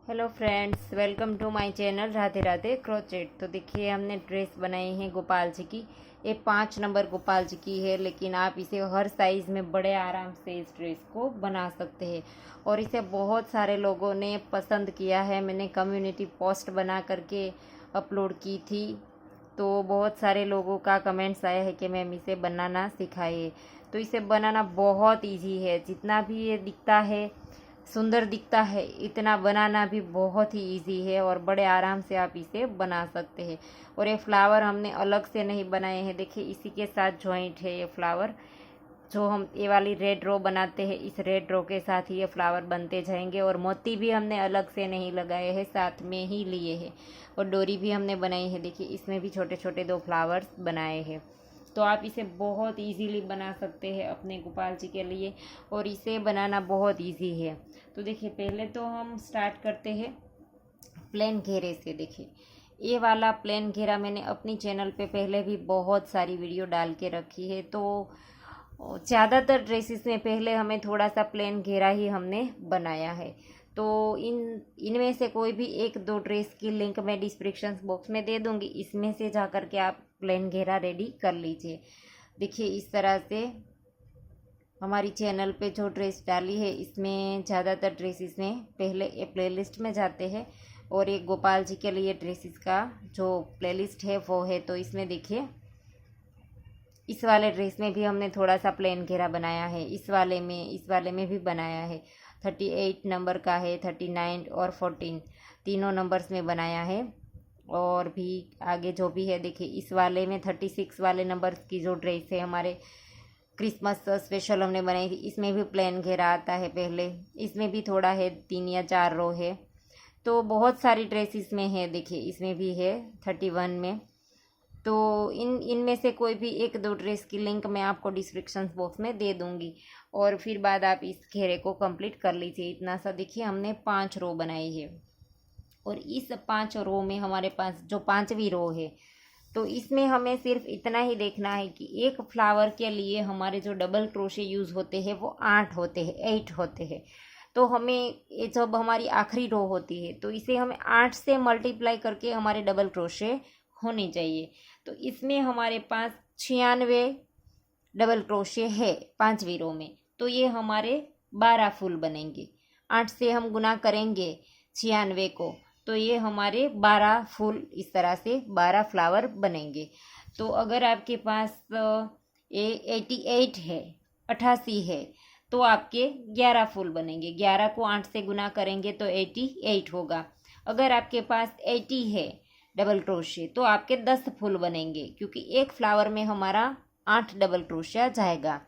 Hello friends, welcome to my channel Radhe Radhe crochet. तो देखिए, हमने ड्रेस बनाई है गोपाल जी की। ये 5 नंबर गोपाल जी की है, लेकिन आप इसे हर साइज़ में बड़े आराम से इस ड्रेस को बना सकते हैं। और इसे बहुत सारे लोगों ने पसंद किया है। मैंने कम्युनिटी पोस्ट बना करके अपलोड की थी, तो बहुत सारे लोगों का कमेंट्स आया है कि मैम इसे बनाना सिखाइए। तो इसे बनाना बहुत इजी है। जितना भी ये दिखता है, सुंदर दिखता है, इतना बनाना भी बहुत ही इजी है और बड़े आराम से आप इसे बना सकते हैं। और ये फ्लावर हमने अलग से नहीं बनाए हैं। देखिए, इसी के साथ जॉइंट है ये फ्लावर। जो हम ये वाली रेड रो बनाते हैं, इस रेड रो के साथ ही ये फ्लावर बनते जाएंगे। और मोती भी हमने अलग से नहीं लगाए हैं, साथ में ही लिए हैं। और डोरी भी हमने बनाई है। देखिए, इसमें भी छोटे छोटे 2 फ्लावर्स बनाए हैं। तो आप इसे बहुत इजीली बना सकते हैं अपने गोपाल जी के लिए, और इसे बनाना बहुत इजी है। तो देखिए, पहले तो हम स्टार्ट करते हैं प्लेन घेरे से। देखिए, ये वाला प्लेन घेरा मैंने अपनी चैनल पे पहले भी बहुत सारी वीडियो डाल के रखी है। तो ज़्यादातर ड्रेसेस में पहले हमें थोड़ा सा प्लेन घेरा ही हमने बनाया है। तो इनमें से कोई भी 1-2 ड्रेस की लिंक मैं डिस्क्रिप्शन बॉक्स में दे दूँगी। इसमें से जा कर के आप प्लेन घेरा रेडी कर लीजिए। देखिए, इस तरह से हमारी चैनल पे जो ड्रेस डाली है, इसमें ज़्यादातर ड्रेसेस में पहले ये प्लेलिस्ट में जाते हैं। और एक गोपाल जी के लिए ड्रेसेस का जो प्लेलिस्ट है वो है। तो इसमें देखिए, इस वाले ड्रेस में भी हमने थोड़ा सा प्लेन घेरा बनाया है। इस वाले में भी बनाया है। 38 नंबर का है, 39 और 14 तीनों नंबर्स में बनाया है। और भी आगे जो भी है, देखिए, इस वाले में 36 वाले नंबर की जो ड्रेस है हमारे क्रिसमस स्पेशल हमने बनाई थी, इसमें भी प्लेन घेरा आता है पहले। इसमें भी थोड़ा है, 3 या 4 रो है। तो बहुत सारी ड्रेस इसमें है। देखिए, इसमें भी है 31 में। तो इनमें से कोई भी 1-2 ड्रेस की लिंक मैं आपको डिस्क्रिप्शन बॉक्स में दे दूंगी। और फिर बाद आप इस घेरे को कंप्लीट कर लीजिए। इतना सा देखिए, हमने 5 रो बनाई है। और इस 5 रो में हमारे पास जो 5वीं रो है, तो इसमें हमें सिर्फ इतना ही देखना है कि एक फ्लावर के लिए हमारे जो डबल क्रोशे यूज़ होते हैं वो 8 होते हैं, 8 होते हैं। तो हमें ये जब हमारी आखिरी रो होती है, तो इसे हमें 8 से मल्टीप्लाई करके हमारे डबल क्रोशे होने चाहिए। तो इसमें हमारे पास 96 डबल क्रोशे है 5वीं रो में। तो ये हमारे 12 फूल बनेंगे। 8 से हम गुना करेंगे 96 को, तो ये हमारे 12 फूल, इस तरह से 12 फ्लावर बनेंगे। तो अगर आपके पास ये 88 है, 88 है, तो आपके 11 फूल बनेंगे। 11 को 8 से गुना करेंगे तो 88 होगा। अगर आपके पास 80 है डबल क्रोशे, तो आपके 10 फूल बनेंगे, क्योंकि एक फ्लावर में हमारा 8 डबल क्रोशिया जाएगा।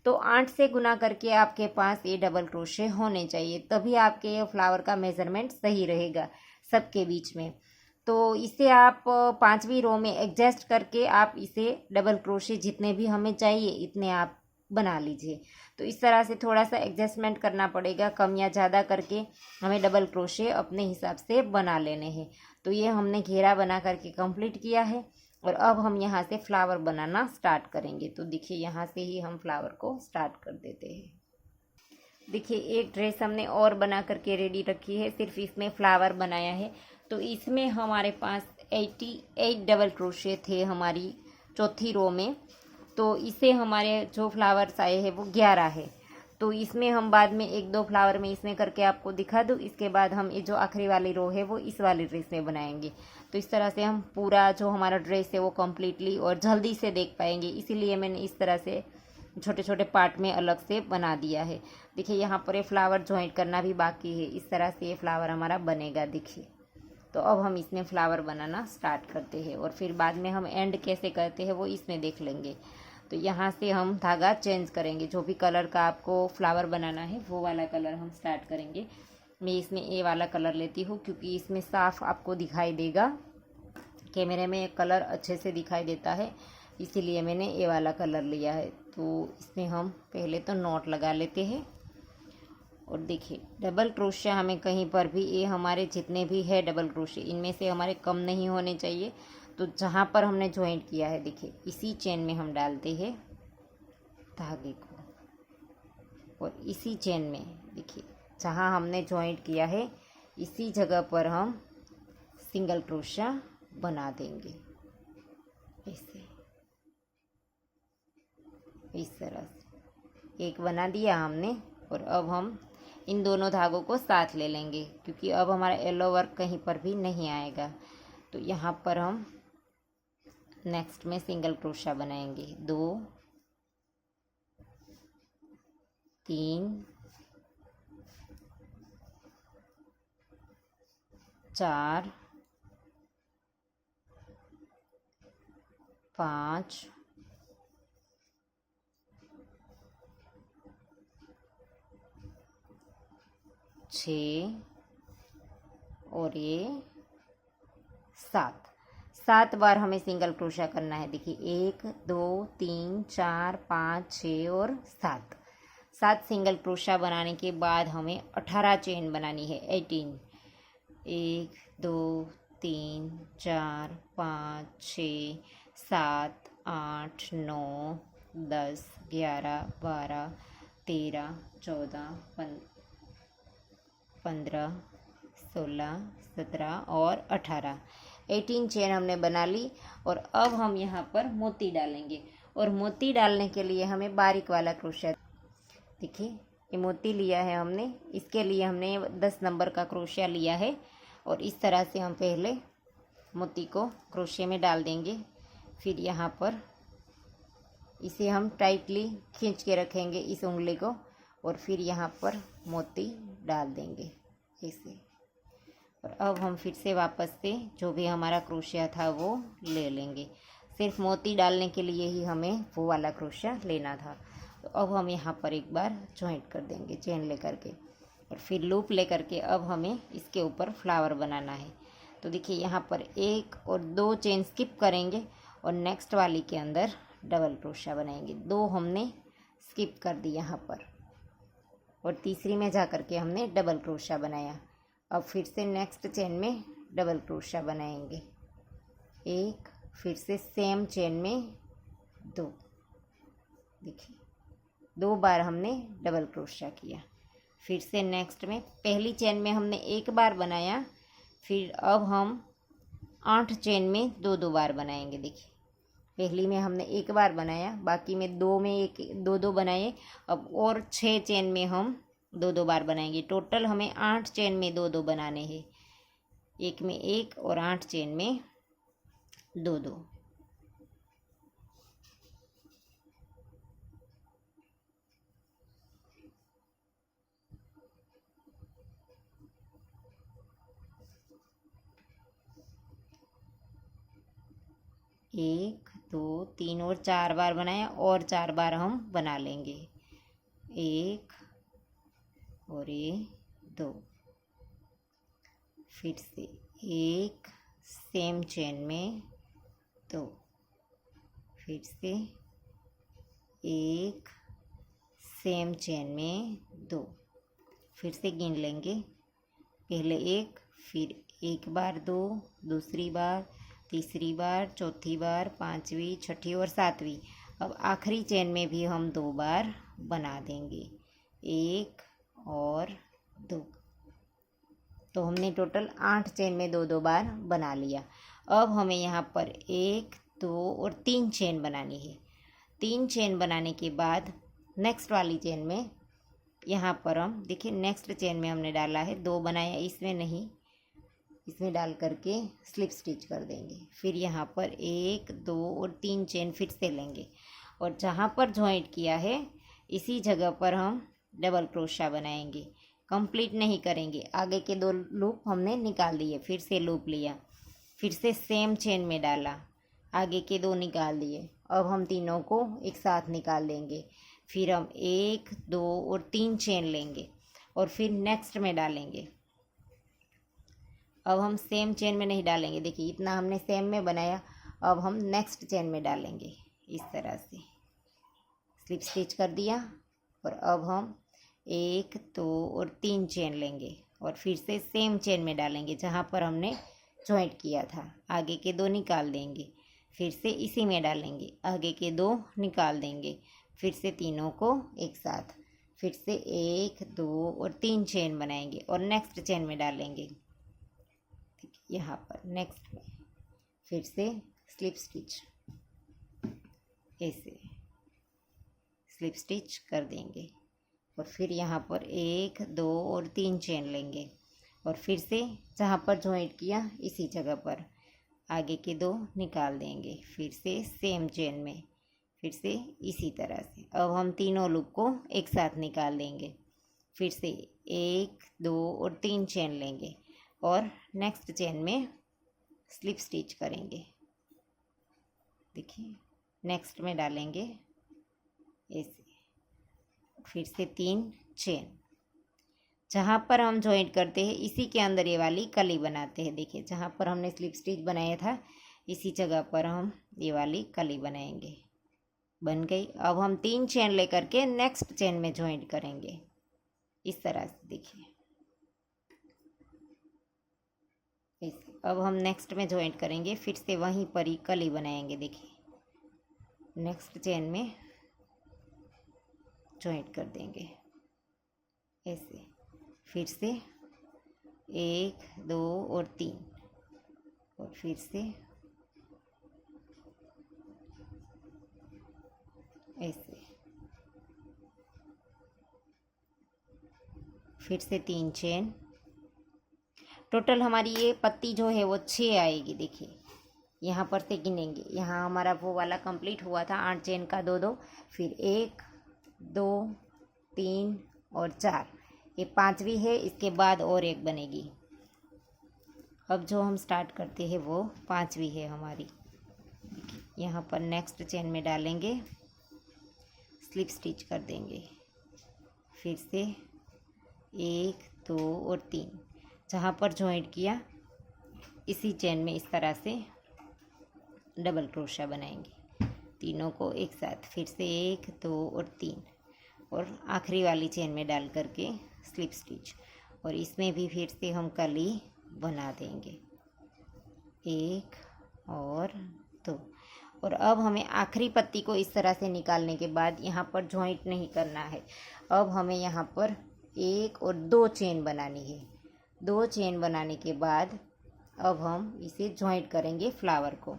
तो 8 से गुना करके आपके पास ये डबल क्रोशे होने चाहिए, तभी आपके ये फ्लावर का मेज़रमेंट सही रहेगा सबके बीच में। तो इसे आप 5वीं रो में एडजस्ट करके आप इसे डबल क्रोशे जितने भी हमें चाहिए इतने आप बना लीजिए। तो इस तरह से थोड़ा सा एडजस्टमेंट करना पड़ेगा, कम या ज़्यादा करके हमें डबल क्रोशे अपने हिसाब से बना लेने हैं। तो ये हमने घेरा बना करके कंप्लीट किया है। और अब हम यहाँ से फ्लावर बनाना स्टार्ट करेंगे। तो देखिए, यहाँ से ही हम फ्लावर को स्टार्ट कर देते हैं। देखिए, एक ड्रेस हमने और बना करके रेडी रखी है, सिर्फ इसमें फ्लावर बनाया है। तो इसमें हमारे पास 88 डबल क्रोशे थे हमारी चौथी रो में। तो इसे हमारे जो फ्लावर्स आए हैं वो 11 है। तो इसमें हम बाद में 1-2 फ्लावर में इसमें करके आपको दिखा दूँ। इसके बाद हम ये जो आखिरी वाली रो है वो इस वाली ड्रेस में बनाएंगे। तो इस तरह से हम पूरा जो हमारा ड्रेस है वो कम्प्लीटली और जल्दी से देख पाएंगे, इसीलिए मैंने इस तरह से छोटे छोटे पार्ट में अलग से बना दिया है। देखिए, यहाँ पर ये फ्लावर ज्वाइंट करना भी बाकी है। इस तरह से ये फ्लावर हमारा बनेगा। देखिए, तो अब हम इसमें फ्लावर बनाना स्टार्ट करते हैं, और फिर बाद में हम एंड कैसे करते हैं वो इसमें देख लेंगे। तो यहाँ से हम धागा चेंज करेंगे। जो भी कलर का आपको फ्लावर बनाना है वो वाला कलर हम स्टार्ट करेंगे। मैं इसमें ये वाला कलर लेती हूँ, क्योंकि इसमें साफ आपको दिखाई देगा। कैमरे में कलर अच्छे से दिखाई देता है, इसीलिए मैंने ये वाला कलर लिया है। तो इसमें हम पहले तो नॉट लगा लेते हैं। और देखिए, डबल क्रोशिया हमें कहीं पर भी, ये हमारे जितने भी है डबल क्रोशिया, इनमें से हमारे कम नहीं होने चाहिए। तो जहाँ पर हमने ज्वाइंट किया है, देखिए, इसी चेन में हम डालते हैं धागे को। और इसी चेन में देखिए, जहाँ हमने ज्वाइंट किया है इसी जगह पर हम सिंगल क्रोशिया बना देंगे ऐसे, इस तरह से एक बना दिया हमने। और अब हम इन दोनों धागों को साथ ले लेंगे, क्योंकि अब हमारा येलो वर्क कहीं पर भी नहीं आएगा। तो यहाँ पर हम नेक्स्ट में सिंगल क्रोशिया बनाएंगे, 2 3 4 5 6 और ये 7 बार हमें सिंगल क्रोशिया करना है। देखिए 1 2 3 4 5 6 और 7 सिंगल क्रोशिया बनाने के बाद हमें 18 चेन बनानी है, 18। 1 2 3 4 5 6 7 8 9 10 11 12 13 14 15 16 17 और 18 चेन हमने बना ली। और अब हम यहाँ पर मोती डालेंगे, और मोती डालने के लिए हमें बारीक वाला क्रोशिया, देखिए ये मोती लिया है हमने, इसके लिए हमने 10 नंबर का क्रोशिया लिया है। और इस तरह से हम पहले मोती को क्रोशिया में डाल देंगे, फिर यहाँ पर इसे हम टाइटली खींच के रखेंगे इस उंगली को, और फिर यहाँ पर मोती डाल देंगे ऐसे। और अब हम फिर से वापस से जो भी हमारा क्रोशिया था वो ले लेंगे, सिर्फ मोती डालने के लिए ही हमें वो वाला क्रोशिया लेना था। तो अब हम यहाँ पर एक बार जॉइंट कर देंगे चेन लेकर के, और फिर लूप लेकर के अब हमें इसके ऊपर फ्लावर बनाना है। तो देखिए यहाँ पर 1 और 2 चेन स्किप करेंगे और नेक्स्ट वाली के अंदर डबल क्रोशिया बनाएंगे। 2 हमने स्किप कर दी यहाँ पर, और तीसरी में जा कर के हमने डबल क्रोशिया बनाया। अब फिर से नेक्स्ट चेन में डबल क्रोशिया बनाएंगे, 1, फिर से सेम चेन में 2, देखिए 2 बार हमने डबल क्रोशिया किया। फिर से नेक्स्ट में पहली चेन में हमने 1 बार बनाया, फिर अब हम 8 चेन में 2 बार बनाएंगे। देखिए पहली में हमने 1 बार बनाया, बाकी में 2 में 2 बनाए। अब और 6 चेन में हम 2 बार बनाएंगे। टोटल हमें 8 चेन में 2 बनाने हैं, 1 में 1 और 8 चेन में 2। एक 2 3 और 4 बार बनाया, और 4 बार हम बना लेंगे, 1 और ये 2। फिर से 1 सेम चेन में 2, फिर से 1 सेम चेन में 2, फिर से गिन लेंगे, पहले 1, फिर 1 बार 2, दूसरी बार, तीसरी बार, चौथी बार, 5वीं, 6ठी और 7वीं। अब आखिरी चेन में भी हम 2 बार बना देंगे, 1 और 2। तो हमने टोटल 8 चेन में 2 बार बना लिया। अब हमें यहाँ पर 1 2 और 3 चेन बनानी है। 3 चेन बनाने के बाद नेक्स्ट वाली चेन में यहाँ पर हम देखिए नेक्स्ट चेन में हमने डाला है 2 बनाया, इसमें नहीं, इसमें डाल करके स्लिप स्टिच कर देंगे। फिर यहाँ पर 1 2 और 3 चेन फिर से लेंगे, और जहाँ पर जॉइंट किया है इसी जगह पर हम डबल क्रोशिया बनाएंगे। कंप्लीट नहीं करेंगे, आगे के 2 लूप हमने निकाल दिए, फिर से लूप लिया, फिर से सेम चेन में डाला, आगे के 2 निकाल दिए। अब हम तीनों को एक साथ निकाल देंगे, फिर हम 1 2 और 3 चेन लेंगे और फिर नेक्स्ट में डालेंगे। अब हम सेम चेन में नहीं डालेंगे, देखिए इतना हमने सेम में बनाया, अब हम नेक्स्ट चेन में डालेंगे। इस तरह से स्लिप स्टिच कर दिया, और अब हम 1 2 और 3 चेन लेंगे और फिर से सेम चेन में डालेंगे जहाँ पर हमने जॉइंट किया था। आगे के 2 निकाल देंगे, फिर से इसी में डालेंगे, आगे के 2 निकाल देंगे, फिर से तीनों को एक साथ, फिर से 1 2 और 3 चेन बनाएंगे और नेक्स्ट चेन में डालेंगे। ठीक है, यहाँ पर नेक्स्ट में फिर से स्लिप स्टिच, ऐसे स्लिप स्टिच कर देंगे और फिर यहाँ पर 1 2 और 3 चेन लेंगे और फिर से जहाँ पर जॉइंट किया इसी जगह पर आगे के 2 निकाल देंगे। फिर से सेम चेन में फिर से इसी तरह से अब हम तीनों लूप को एक साथ निकाल देंगे। फिर से 1 2 और 3 चेन लेंगे और नेक्स्ट चेन में स्लिप स्टिच करेंगे। देखिए नेक्स्ट में डालेंगे ऐसे, फिर से 3 चेन, जहाँ पर हम जॉइंट करते हैं इसी के अंदर ये वाली कली बनाते हैं। देखिए जहाँ पर हमने स्लिप स्टिच बनाया था इसी जगह पर हम ये वाली कली बनाएंगे। बन गई। अब हम 3 चेन लेकर के नेक्स्ट चेन में जॉइंट करेंगे इस तरह से। देखिए अब हम नेक्स्ट में जॉइंट करेंगे, फिर से वहीं पर ही कली बनाएंगे। देखिए नेक्स्ट चेन में जॉइंट कर देंगे ऐसे, फिर से 1 2 और 3 और फिर से ऐसे, फिर से 3 चेन। टोटल हमारी ये पत्ती जो है वो 6 आएगी। देखिए यहाँ पर से गिनेंगे, यहाँ हमारा वो वाला कंप्लीट हुआ था 8 चेन का 2 2, फिर 1 2 3 और 4, ये 5वीं है, इसके बाद और एक बनेगी। अब जो हम स्टार्ट करते हैं वो 5वीं है हमारी। यहाँ पर नेक्स्ट चेन में डालेंगे, स्लिप स्टिच कर देंगे, फिर से 1 2 और 3, जहाँ पर जॉइंट किया इसी चेन में इस तरह से डबल क्रोशा बनाएंगे तीनों को एक साथ। फिर से 1 2 और 3 और आखिरी वाली चेन में डाल करके स्लिप स्टिच, और इसमें भी फिर से हम कली बना देंगे 1 और 2। और अब हमें आखिरी पत्ती को इस तरह से निकालने के बाद यहाँ पर जॉइंट नहीं करना है। अब हमें यहाँ पर 1 और 2 चेन बनानी है। 2 चेन बनाने के बाद अब हम इसे जॉइंट करेंगे फ्लावर को।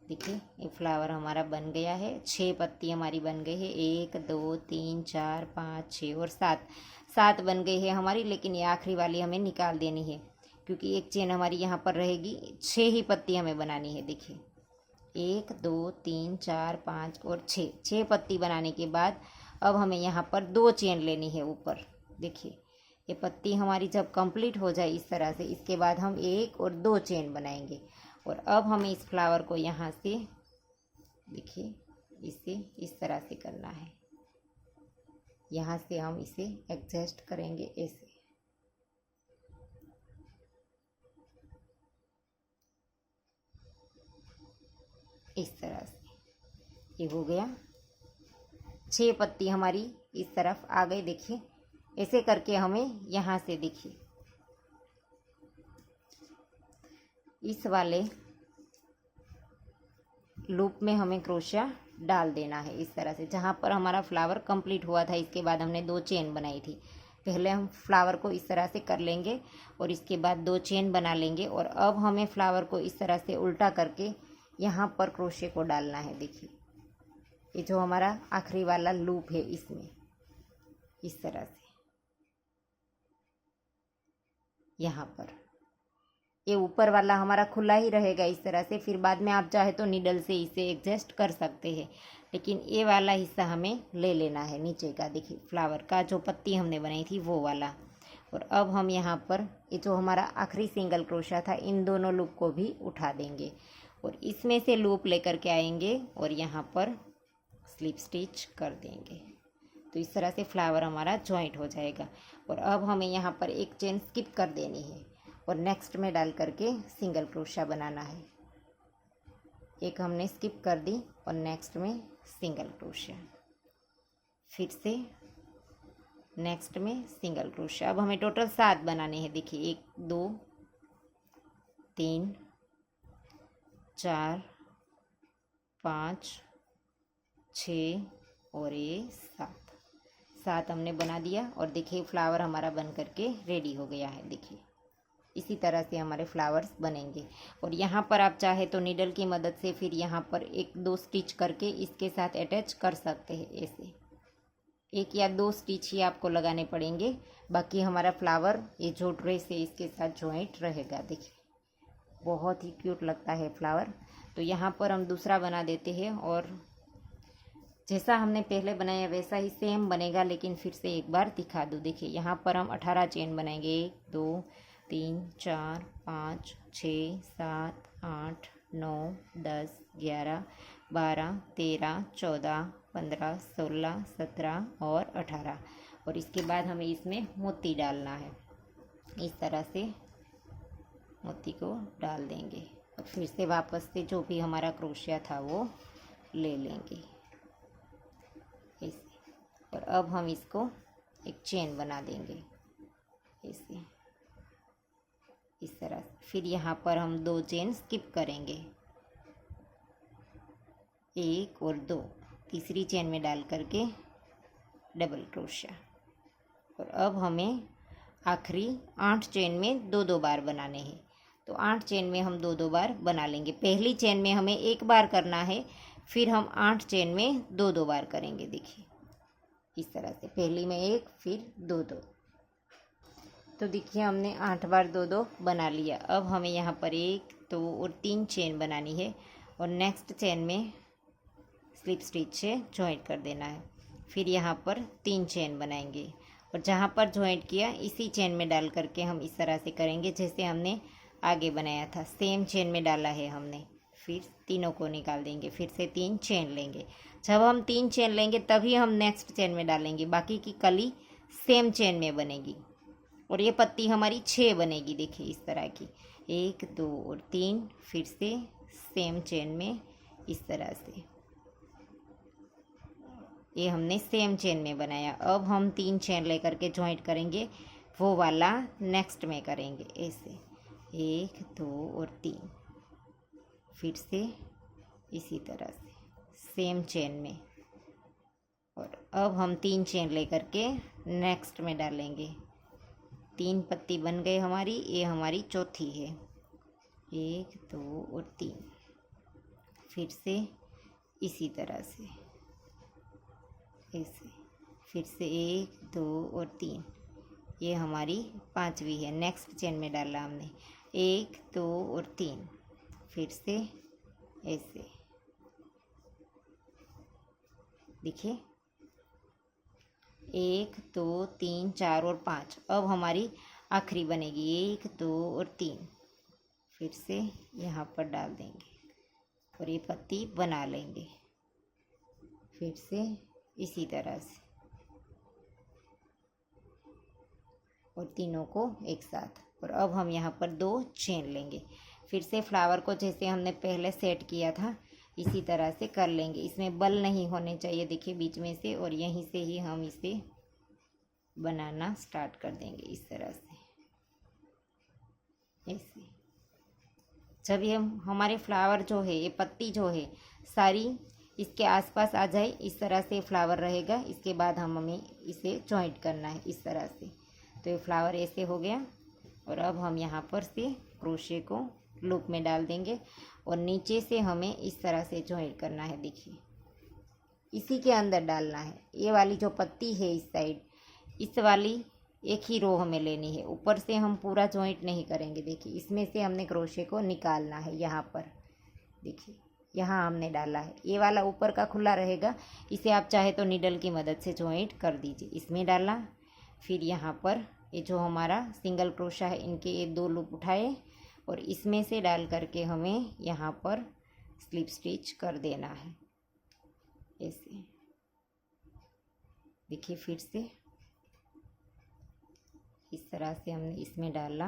देखिए ये फ्लावर हमारा बन गया है, 6 पत्ती हमारी बन गई है, 1 2 3 4 5 6 और 7 बन गई है हमारी। लेकिन ये आखिरी वाली हमें निकाल देनी है क्योंकि एक चेन हमारी यहाँ पर रहेगी। 6 ही पत्ती हमें बनानी है। देखिए 1 2 3 4 5 और 6 पत्ती बनाने के बाद अब हमें यहाँ पर 2 चेन लेनी है ऊपर। देखिए ये पत्ती हमारी जब कंप्लीट हो जाए इस तरह से, इसके बाद हम 1 और 2 चेन बनाएंगे। और अब हमें इस फ्लावर को यहाँ से देखिए इसे इस तरह से करना है, यहाँ से हम इसे एडजस्ट करेंगे ऐसे। इस तरह से ये हो गया। 6 पत्ती हमारी इस तरफ आ गई। देखिए ऐसे करके हमें यहाँ से देखिए इस वाले लूप में हमें क्रोशिया डाल देना है इस तरह से, जहाँ पर हमारा फ्लावर कंप्लीट हुआ था। इसके बाद हमने 2 चेन बनाई थी। पहले हम फ्लावर को इस तरह से कर लेंगे और इसके बाद 2 चेन बना लेंगे। और अब हमें फ्लावर को इस तरह से उल्टा करके यहाँ पर क्रोशे को डालना है। देखिए ये जो हमारा आखिरी वाला लूप है इसमें इस तरह से यहाँ पर ये ऊपर वाला हमारा खुला ही रहेगा इस तरह से। फिर बाद में आप चाहे तो नीडल से इसे एडजस्ट कर सकते हैं, लेकिन ये वाला हिस्सा हमें ले लेना है नीचे का। देखिए फ्लावर का जो पत्ती हमने बनाई थी वो वाला। और अब हम यहाँ पर ये जो हमारा आखिरी सिंगल क्रोशा था इन दोनों लूप को भी उठा देंगे और इसमें से लूप लेकर के आएंगे और यहाँ पर स्लिप स्टिच कर देंगे। तो इस तरह से फ्लावर हमारा जॉइंट हो जाएगा। और अब हमें यहाँ पर एक चेन स्किप कर देनी है और नेक्स्ट में डाल करके सिंगल क्रोशा बनाना है। एक हमने स्किप कर दी और नेक्स्ट में सिंगल क्रोशा, फिर से नेक्स्ट में सिंगल क्रोशा। अब हमें टोटल 7 बनाने हैं। देखिए 1 2 3 4 5 6 और ये 7 साथ हमने बना दिया और देखिए फ्लावर हमारा बन करके रेडी हो गया है। देखिए इसी तरह से हमारे फ्लावर्स बनेंगे। और यहाँ पर आप चाहे तो नीडल की मदद से फिर यहाँ पर 1-2 स्टिच करके इसके साथ अटैच कर सकते हैं। ऐसे 1 या 2 स्टिच ही आपको लगाने पड़ेंगे, बाकी हमारा फ्लावर ये जो ड्रेस है इसके साथ जॉइंट रहेगा। देखिए बहुत ही क्यूट लगता है फ्लावर। तो यहाँ पर हम दूसरा बना देते हैं और जैसा हमने पहले बनाया वैसा ही सेम बनेगा, लेकिन फिर से एक बार दिखा दूँ। देखिए यहाँ पर हम 18 चेन बनाएंगे। 1 2 3 4 5 6 7 8 9 10 11 12 13 14 15 16 17 और 18। और इसके बाद हमें इसमें मोती डालना है। इस तरह से मोती को डाल देंगे और फिर से वापस से जो भी हमारा क्रोशिया था वो ले लेंगे ऐसे। और अब हम इसको एक चेन बना देंगे ऐसे, इस तरह से। फिर यहाँ पर हम 2 चेन स्किप करेंगे, 1 और 2, तीसरी चेन में डाल करके डबल क्रोशिया। और अब हमें आखिरी 8 चेन में 2-2 बार बनाने हैं। तो 8 चेन में हम 2-2 बार बना लेंगे। पहली चेन में हमें 1 बार करना है, फिर हम 8 चेन में 2-2 बार करेंगे। देखिए इस तरह से, पहली में 1 फिर 2-2। तो देखिए हमने 8 बार 2-2 बना लिया। अब हमें यहाँ पर 1 2 और 3 चेन बनानी है और नेक्स्ट चेन में स्लिप स्टिच से जॉइंट कर देना है। फिर यहाँ पर 3 चेन बनाएंगे और जहाँ पर जॉइंट किया इसी चेन में डाल करके हम इस तरह से करेंगे जैसे हमने आगे बनाया था। सेम चेन में डाला है हमने, फिर तीनों को निकाल देंगे, फिर से 3 चेन लेंगे। जब हम 3 चेन लेंगे तभी हम नेक्स्ट चेन में डालेंगे, बाकी की कली सेम चेन में बनेगी। और ये पत्ती हमारी 6 बनेगी। देखिए इस तरह की, 1 2 और 3, फिर से सेम चेन में इस तरह से। ये हमने सेम चेन में बनाया। अब हम 3 चेन लेकर के जॉइंट करेंगे, वो वाला नेक्स्ट में करेंगे ऐसे, 1 2 और 3, फिर से इसी तरह से सेम चेन में। और अब हम 3 चेन लेकर के नेक्स्ट में डालेंगे। 3 पत्ती बन गई हमारी, ये हमारी चौथी है, 1 2 और 3, फिर से इसी तरह से ऐसे, फिर से 1 2 और 3, ये हमारी 5वीं है। नेक्स्ट चेन में डाला हमने 1 2 और 3, फिर से ऐसे। देखिए 1 2 3 4 और 5। अब हमारी आखिरी बनेगी 1 2 और 3, फिर से यहाँ पर डाल देंगे और ये पत्ती बना लेंगे, फिर से इसी तरह से, और तीनों को एक साथ। और अब हम यहाँ पर 2 चेन लेंगे, फिर से फ्लावर को जैसे हमने पहले सेट किया था इसी तरह से कर लेंगे। इसमें बल नहीं होने चाहिए, देखिए बीच में से, और यहीं से ही हम इसे बनाना स्टार्ट कर देंगे इस तरह से ऐसे। जब ये हमारे फ्लावर जो है, ये पत्ती जो है सारी इसके आसपास आ जाए, इस तरह से फ्लावर रहेगा। इसके बाद हमें इसे जॉइंट करना है इस तरह से। तो ये फ्लावर ऐसे हो गया। और अब हम यहाँ पर से क्रोशे को लूप में डाल देंगे और नीचे से हमें इस तरह से जॉइंट करना है। देखिए इसी के अंदर डालना है। ये वाली जो पत्ती है इस साइड, इस वाली एक ही रो हमें लेनी है, ऊपर से हम पूरा जॉइंट नहीं करेंगे। देखिए इसमें से हमने क्रोशे को निकालना है। यहाँ पर देखिए यहाँ हमने डाला है, ये वाला ऊपर का खुला रहेगा, इसे आप चाहे तो नीडल की मदद से जॉइंट कर दीजिए। इसमें डाला, फिर यहाँ पर ये जो हमारा सिंगल क्रोशा है इनके ये 2 लूप उठाए और इसमें से डाल करके हमें यहाँ पर स्लिप स्टिच कर देना है ऐसे। देखिए फिर से इस तरह से हमने इसमें डाला,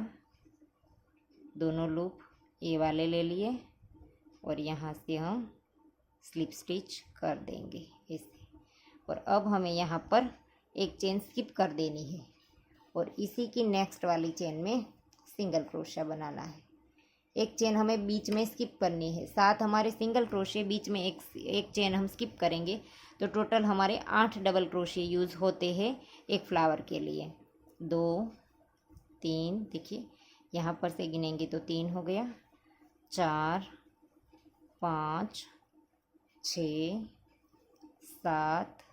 दोनों लूप ये वाले ले लिए और यहाँ से हम स्लिप स्टिच कर देंगे ऐसे। और अब हमें यहाँ पर एक चेन स्किप कर देनी है और इसी की नेक्स्ट वाली चेन में सिंगल क्रोशा बनाना है। एक चेन हमें बीच में स्किप करनी है, 7 हमारे सिंगल क्रोशे, बीच में एक चेन हम स्किप करेंगे। तो टोटल हमारे 8 डबल क्रोशे यूज़ होते हैं एक फ्लावर के लिए। 2 3, देखिए यहाँ पर से गिनेंगे तो 3 हो गया, 4 5 6 7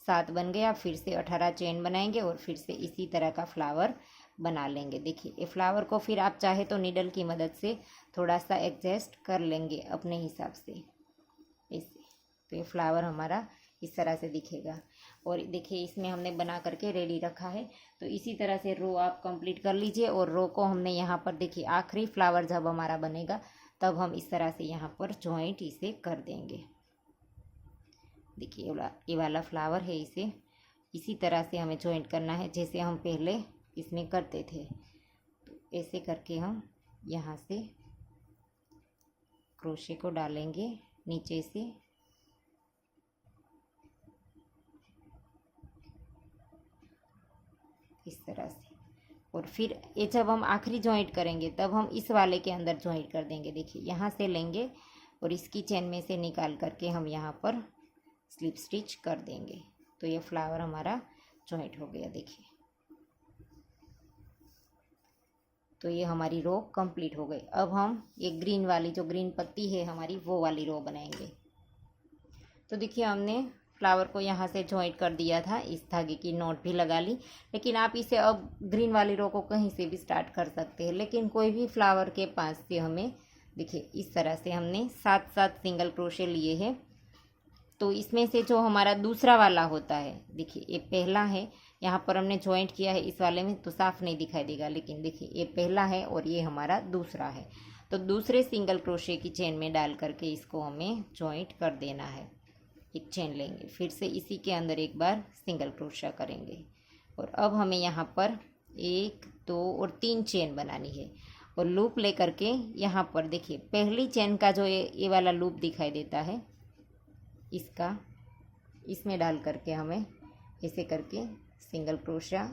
7 बन गया। फिर से 18 चेन बनाएंगे और फिर से इसी तरह का फ्लावर बना लेंगे। देखिए ये फ्लावर को फिर आप चाहे तो नीडल की मदद से थोड़ा सा एडजस्ट कर लेंगे अपने हिसाब से इससे। तो ये फ्लावर हमारा इस तरह से दिखेगा। और देखिए इसमें हमने बना करके रेडी रखा है। तो इसी तरह से रो आप कंप्लीट कर लीजिए। और रो को हमने यहाँ पर देखिए आखिरी फ्लावर जब हमारा बनेगा तब हम इस तरह से यहाँ पर जॉइंट इसे कर देंगे। देखिए ये वाला फ्लावर है, इसे इसी तरह से हमें जॉइंट करना है जैसे हम पहले इसमें करते थे। तो ऐसे करके हम यहाँ से क्रोशे को डालेंगे नीचे से, इस तरह से। और फिर ये जब हम आखिरी जॉइंट करेंगे तब हम इस वाले के अंदर जॉइंट कर देंगे। देखिए यहाँ से लेंगे और इसकी चेन में से निकाल करके हम यहाँ पर स्लिप स्टिच कर देंगे। तो ये फ्लावर हमारा जॉइंट हो गया। देखिए तो ये हमारी रो कंप्लीट हो गई। अब हम ये ग्रीन वाली जो ग्रीन पत्ती है हमारी वो वाली रो बनाएंगे। तो देखिए हमने फ्लावर को यहाँ से जॉइंट कर दिया था, इस धागे की नॉट भी लगा ली। लेकिन आप इसे अब ग्रीन वाली रो को कहीं से भी स्टार्ट कर सकते हैं, लेकिन कोई भी फ्लावर के पास से हमें देखिए इस तरह से हमने 7 सिंगल क्रोशे लिए हैं। तो इसमें से जो हमारा दूसरा वाला होता है, देखिए ये पहला है, यहाँ पर हमने जॉइंट किया है इस वाले में तो साफ नहीं दिखाई देगा, लेकिन देखिए ये पहला है और ये हमारा दूसरा है। तो दूसरे सिंगल क्रोशे की चेन में डाल करके इसको हमें जॉइंट कर देना है। एक चेन लेंगे, फिर से इसी के अंदर एक बार सिंगल क्रोशा करेंगे। और अब हमें यहाँ पर 1 2 और 3 चेन बनानी है। और लूप ले करके यहाँ पर देखिए पहली चेन का जो ये वाला लूप दिखाई देता है, इसका इसमें डाल करके हमें ऐसे करके single crochet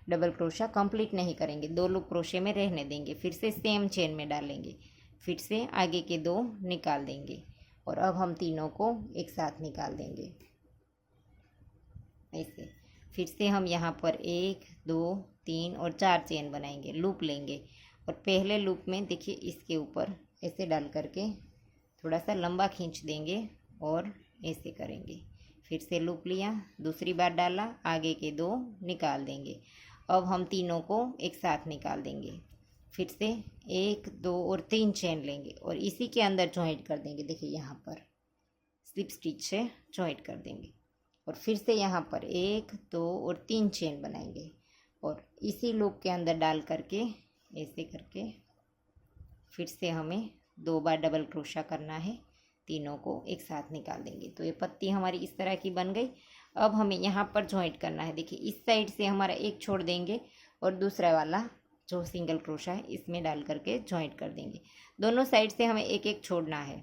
double crochet complete नहीं करेंगे, 2 लूप क्रोशे में रहने देंगे। फिर से सेम चेन में डालेंगे, फिर से आगे के 2 निकाल देंगे और अब हम तीनों को एक साथ निकाल देंगे ऐसे। फिर से हम यहाँ पर 1 2 3 और 4 चेन बनाएंगे, लूप लेंगे और पहले लूप में देखिए इसके ऊपर ऐसे डाल करके थोड़ा सा लंबा खींच देंगे और ऐसे करेंगे। फिर से लूप लिया, दूसरी बार डाला, आगे के 2 निकाल देंगे। अब हम तीनों को एक साथ निकाल देंगे। फिर से 1 2 और 3 चेन लेंगे और इसी के अंदर जॉइंट कर देंगे। देखिए यहाँ पर स्लिप स्टिच से जॉइंट कर देंगे और फिर से यहाँ पर 1 2 और 3 चेन बनाएंगे और इसी लूप के अंदर डाल करके ऐसे करके फिर से हमें 2 बार डबल क्रोशा करना है, तीनों को एक साथ निकाल देंगे। तो ये पत्ती हमारी इस तरह की बन गई। अब हमें यहाँ पर जॉइंट करना है। देखिए इस साइड से हमारा एक छोड़ देंगे और दूसरा वाला जो सिंगल क्रोशा है इसमें डाल करके जॉइंट कर देंगे। दोनों साइड से हमें एक एक छोड़ना है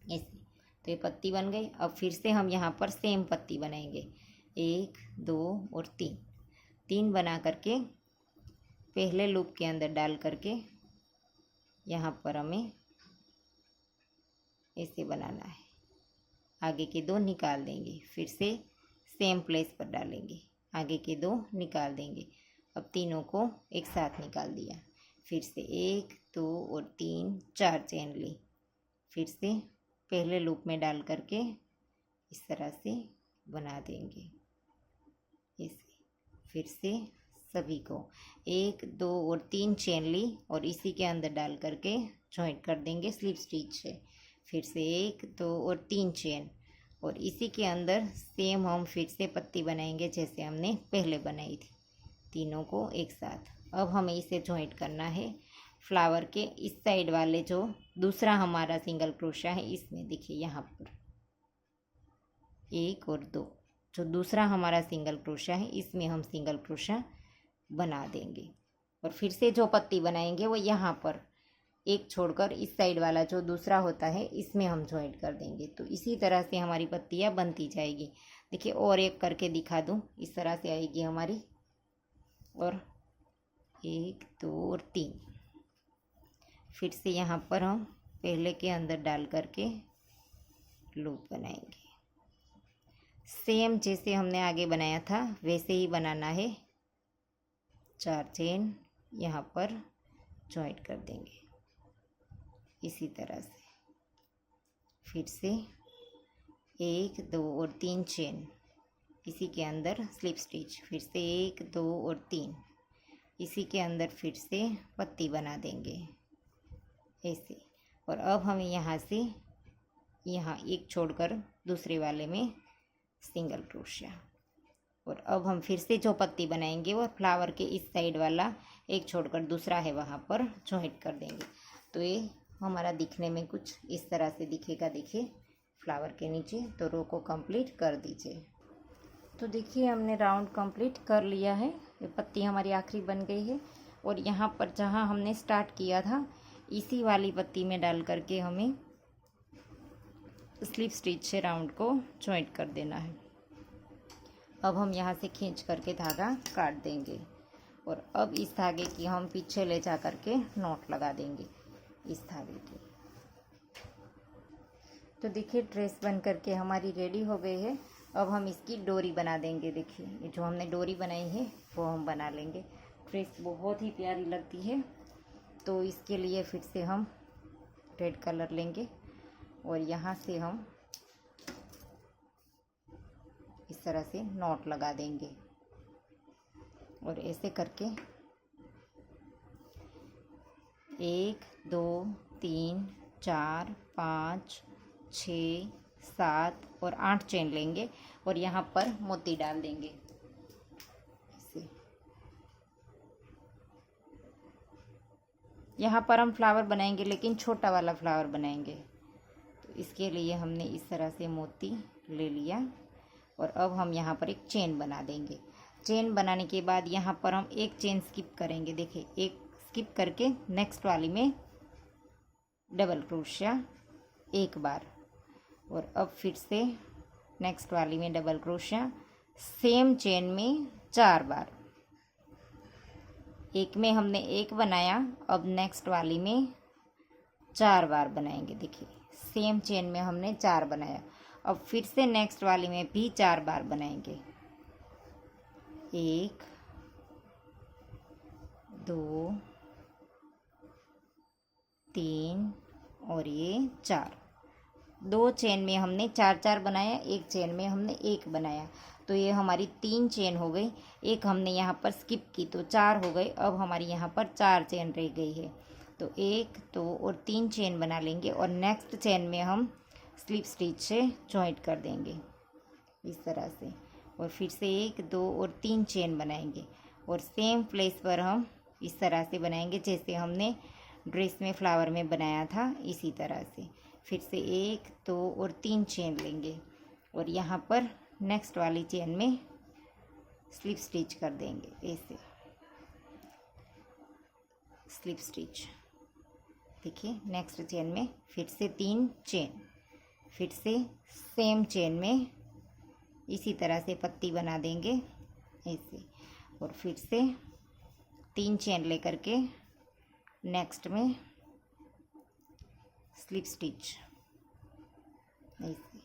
ऐसे। तो ये पत्ती बन गई। अब फिर से हम यहाँ पर सेम पत्ती बनाएंगे, 1 2 और 3 बना करके पहले लूप के अंदर डाल करके यहाँ पर हमें ऐसे बनाना है। आगे के 2 निकाल देंगे, फिर से सेम प्लेस पर डालेंगे, आगे के 2 निकाल देंगे। अब तीनों को एक साथ निकाल दिया। फिर से 1 2 और 3 4 चेन ली, फिर से पहले लूप में डाल करके इस तरह से बना देंगे ऐसे। फिर से सभी को 1 2 और 3 चेन ली और इसी के अंदर डाल करके जॉइंट कर देंगे स्लिप स्टिच से। फिर से 1 2 और 3 चेन और इसी के अंदर सेम हम फिर से पत्ती बनाएंगे जैसे हमने पहले बनाई थी, तीनों को एक साथ। अब हमें इसे जॉइंट करना है फ्लावर के इस साइड वाले जो दूसरा हमारा सिंगल क्रोशा है इसमें। देखिए यहाँ पर 1 और 2 जो दूसरा हमारा सिंगल क्रोशा है इसमें हम सिंगल क्रोशा बना देंगे और फिर से जो पत्ती बनाएंगे वो यहाँ पर एक छोड़कर इस साइड वाला जो दूसरा होता है इसमें हम जॉइंट कर देंगे। तो इसी तरह से हमारी पत्तियाँ बनती जाएगी। देखिए और एक करके दिखा दूँ, इस तरह से आएगी हमारी। और 1 2 और 3, फिर से यहाँ पर हम पहले के अंदर डाल करके लूप बनाएंगे। सेम जैसे हमने आगे बनाया था वैसे ही बनाना है। 4 चेन यहाँ पर जॉइंट कर देंगे इसी तरह से। फिर से 1 2 और 3 चेन इसी के अंदर स्लिप स्टिच। फिर से 1 2 और 3 इसी के अंदर फिर से पत्ती बना देंगे ऐसे। और अब हमें यहाँ से यहाँ एक छोड़कर दूसरे वाले में सिंगल क्रोशिया। और अब हम फिर से जो पत्ती बनाएंगे वो फ्लावर के इस साइड वाला एक छोड़कर दूसरा है वहाँ पर जॉइंट कर देंगे। तो ये हमारा दिखने में कुछ इस तरह से दिखेगा। देखिए फ्लावर के नीचे। तो रो को कंप्लीट कर दीजिए। तो देखिए हमने राउंड कंप्लीट कर लिया है। ये पत्ती हमारी आखिरी बन गई है। और यहाँ पर जहाँ हमने स्टार्ट किया था इसी वाली पत्ती में डाल करके हमें स्लिप स्टिच से राउंड को जॉइंट कर देना है। अब हम यहाँ से खींच करके धागा काट देंगे। और अब इस धागे की हम पीछे ले जा करके नॉट लगा देंगे इस धागे की। तो देखिए ड्रेस बन करके हमारी रेडी हो गई है। अब हम इसकी डोरी बना देंगे। देखिए ये जो हमने डोरी बनाई है वो हम बना लेंगे। ड्रेस बहुत ही प्यारी लगती है। तो इसके लिए फिर से हम रेड कलर लेंगे और यहाँ से हम इस तरह से नॉट लगा देंगे। और ऐसे करके 1 2 3 4 5 6 7 और 8 चेन लेंगे और यहाँ पर मोती डाल देंगे ऐसे। यहाँ पर हम फ्लावर बनाएंगे लेकिन छोटा वाला फ्लावर बनाएंगे। तो इसके लिए हमने इस तरह से मोती ले लिया। और अब हम यहाँ पर एक चेन बना देंगे। चेन बनाने के बाद यहाँ पर हम एक चेन स्किप करेंगे। देखिए एक स्किप करके नेक्स्ट वाली में डबल क्रोशिया एक बार। और अब फिर से नेक्स्ट वाली में डबल क्रोशिया सेम चेन में 4 बार। एक में हमने एक बनाया, अब नेक्स्ट वाली में 4 बार बनाएंगे। देखिए सेम चेन में हमने 4 बनाया। अब फिर से नेक्स्ट वाली में भी 4 बार बनाएंगे। 1 2 3 और ये 4। 2 चेन में हमने 4 बनाया, एक चेन में हमने एक बनाया। तो ये हमारी 3 चेन हो गई। एक हमने यहाँ पर स्किप की तो 4 हो गई। अब हमारी यहाँ पर 4 चेन रह गई है। तो 1 2 और 3 चेन बना लेंगे और नेक्स्ट चेन में हम स्लिप स्टिच से जॉइंट कर देंगे इस तरह से। और फिर से 1 2 और 3 चेन बनाएंगे और सेम प्लेस पर हम इस तरह से बनाएंगे जैसे हमने ड्रेस में फ्लावर में बनाया था इसी तरह से। फिर से 1 2 और 3 चेन लेंगे और यहाँ पर नेक्स्ट वाली चेन में स्लिप स्टिच कर देंगे ऐसे। Slip stitch. देखिए नेक्स्ट चेन में फिर से 3 चेन। फिर से सेम चेन में इसी तरह से पत्ती बना देंगे ऐसे। और फिर से 3 चेन लेकर के नेक्स्ट में स्लिप स्टिच ऐसे।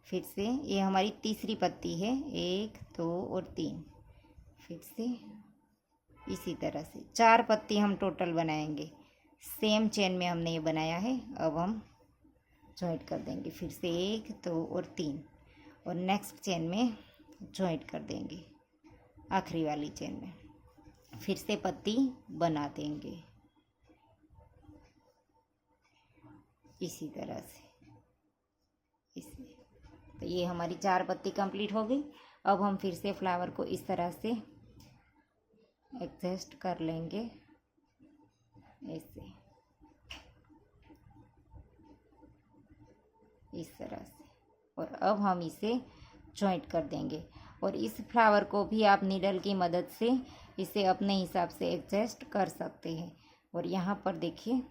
फिर से ये हमारी तीसरी पत्ती है, 1 2 और 3। फिर से इसी तरह से 4 पत्ती हम टोटल बनाएंगे। सेम चेन में हमने ये बनाया है। अब हम जॉइंट कर देंगे फिर से 1 2 और 3 और नेक्स्ट चेन में जॉइंट कर देंगे आखिरी वाली चेन में। फिर से पत्ती बना देंगे इसी तरह से इसमें। तो ये हमारी 4 पत्ती कंप्लीट हो गई। अब हम फिर से फ्लावर को इस तरह से एडजस्ट कर लेंगे ऐसे इस तरह से। और अब हम इसे जॉइंट कर देंगे। और इस फ्लावर को भी आप नीडल की मदद से इसे अपने हिसाब से एडजस्ट कर सकते हैं। और यहाँ पर देखिए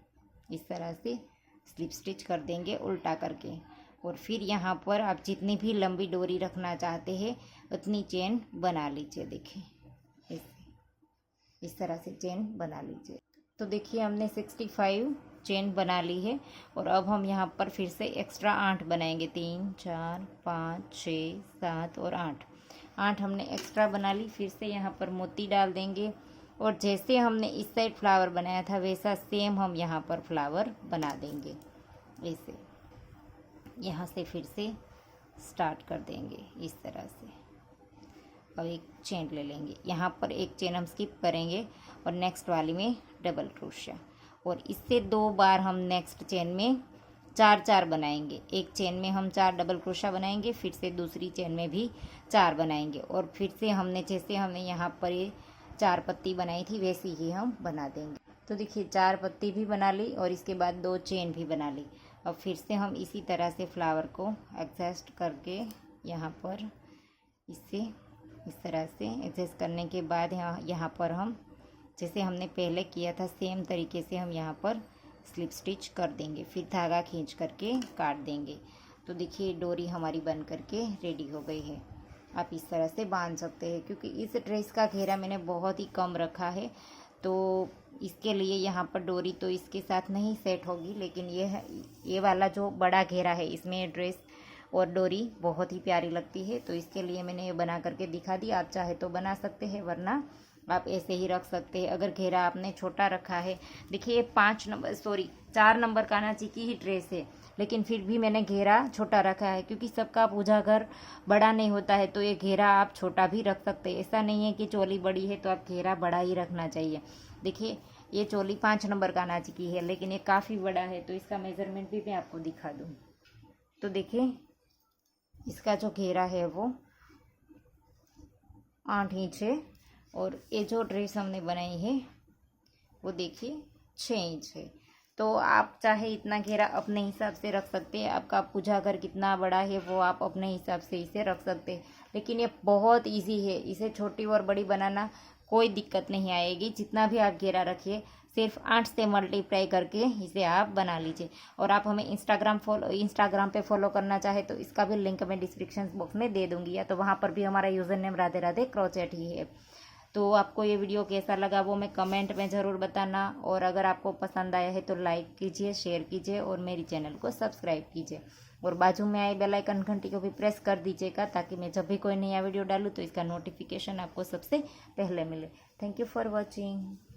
इस तरह से स्लिप स्टिच कर देंगे उल्टा करके। और फिर यहाँ पर आप जितनी भी लंबी डोरी रखना चाहते हैं उतनी चेन बना लीजिए। देखिए इस तरह से चेन बना लीजिए। तो देखिए हमने 65 चेन बना ली है और अब हम यहाँ पर फिर से एक्स्ट्रा 8 बनाएंगे। 3 4 5 6 7 और 8 हमने एक्स्ट्रा बना ली। फिर से यहाँ पर मोती डाल देंगे और जैसे हमने इस साइड फ्लावर बनाया था वैसा सेम हम यहाँ पर फ्लावर बना देंगे। ऐसे यहाँ से फिर से स्टार्ट कर देंगे इस तरह से। अब एक चेन ले लेंगे, यहाँ पर एक चेन हम स्किप करेंगे और नेक्स्ट वाली में डबल क्रोशिया और इससे 2 बार हम नेक्स्ट चेन में 4 बनाएंगे। एक चेन में हम 4 डबल क्रोशिया बनाएंगे, फिर से दूसरी चेन में भी 4 बनाएंगे और फिर से जैसे हमने यहाँ पर ये 4 पत्ती बनाई थी वैसी ही हम बना देंगे। तो देखिए 4 पत्ती भी बना ली और इसके बाद 2 चेन भी बना ली। अब फिर से हम इसी तरह से फ्लावर को एडजस्ट करके यहाँ पर इसे इस तरह से एडजस्ट करने के बाद यहाँ पर हम जैसे हमने पहले किया था सेम तरीके से हम यहाँ पर स्लिप स्टिच कर देंगे, फिर धागा खींच करके काट देंगे। तो देखिए डोरी हमारी बन करके रेडी हो गई है। आप इस तरह से बांध सकते हैं। क्योंकि इस ड्रेस का घेरा मैंने बहुत ही कम रखा है तो इसके लिए यहाँ पर डोरी तो इसके साथ नहीं सेट होगी, लेकिन ये वाला जो बड़ा घेरा है इसमें ड्रेस और डोरी बहुत ही प्यारी लगती है। तो इसके लिए मैंने ये बना करके दिखा दी। आप चाहे तो बना सकते हैं, वरना आप ऐसे ही रख सकते हैं। अगर घेरा आपने छोटा रखा है, देखिए 4 नंबर कान्हा की ही ड्रेस है, लेकिन फिर भी मैंने घेरा छोटा रखा है क्योंकि सबका पूजा घर बड़ा नहीं होता है। तो ये घेरा आप छोटा भी रख सकते हैं। ऐसा नहीं है कि चोली बड़ी है तो आप घेरा बड़ा ही रखना चाहिए। देखिए ये चोली 5 नंबर कान्हा की है, लेकिन ये काफ़ी बड़ा है तो इसका मेज़रमेंट भी मैं आपको दिखा दूँ। तो देखिए इसका जो घेरा है वो 8 इंच है और ये जो ड्रेस हमने बनाई है वो देखिए 6 इंच है। तो आप चाहे इतना घेरा अपने हिसाब से रख सकते हैं। आपका पूजा घर कितना बड़ा है वो आप अपने हिसाब से इसे रख सकते हैं। लेकिन ये बहुत इजी है, इसे छोटी और बड़ी बनाना कोई दिक्कत नहीं आएगी। जितना भी आप घेरा रखिए सिर्फ 8 से मल्टीप्लाई करके इसे आप बना लीजिए। और आप हमें इंस्टाग्राम पे फॉलो करना चाहे तो इसका भी लिंक मैं डिस्क्रिप्शन बॉक्स में दे दूँगी, या तो वहाँ पर भी हमारा user name Radhe Radhe crochet ही है। तो आपको ये वीडियो कैसा लगा वो मैं कमेंट में ज़रूर बताना, और अगर आपको पसंद आया है तो लाइक कीजिए, शेयर कीजिए और मेरी चैनल को सब्सक्राइब कीजिए और बाजू में आई बेल आइकन घंटी को भी प्रेस कर दीजिएगा, ताकि मैं जब भी कोई नया वीडियो डालूँ तो इसका नोटिफिकेशन आपको सबसे पहले मिले। Thank you for watching.